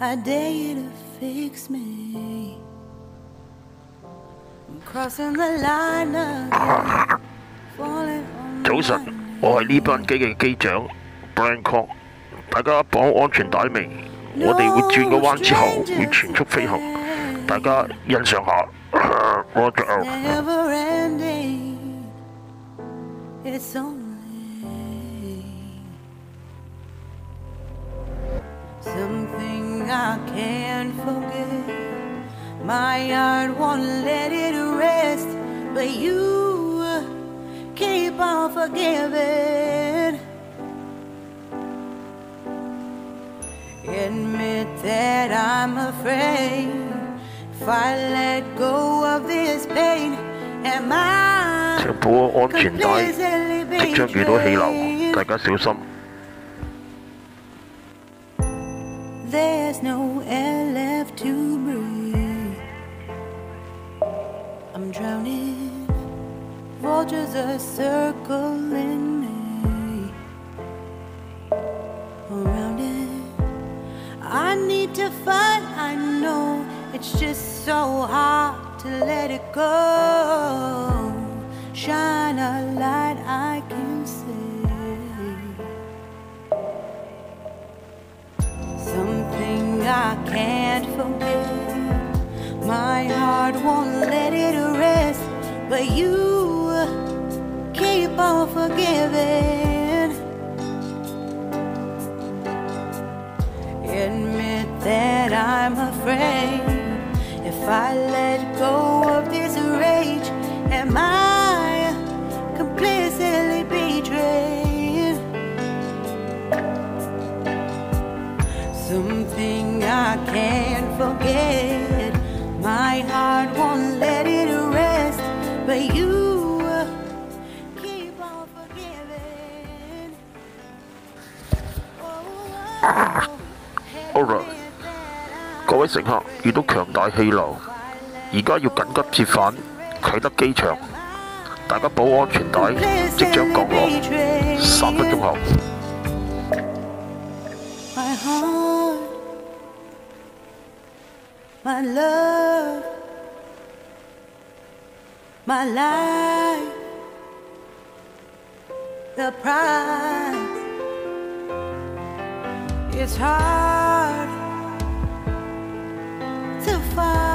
I dare you to fix me. I'm crossing the line again, falling on 早晨，我係呢班機嘅機長 Bangkok， 大家綁好安全帶未？我哋會轉個彎之後會全速飛行，大家欣賞下。Roger。It's only something I can't forget. My heart won't let it rest, but you keep on forgiving. Admit that I'm afraid if I let go of this pain, am I 請保安安全帶，即將遇到氣流，大家小心。There's no air left to breathe. I'm drowning. Vultures are circling me. Around it, I need to fight. I know it's just so hard to let it go. Shine a light I can see. Something I can't forget. My heart won't let it rest, but you keep on forgiving. Admit that I'm afraid if I let go of this rage, am I completely betrayed? Something I can't forget. My heart won't let it rest, but you keep on forgiving. Alright， 各位乘客遇到強大氣流，而家要緊急折返啟德機場，大家保安全帶，即將降落，3分鐘後。My heart, my love, my life, the prize. It's hard to find.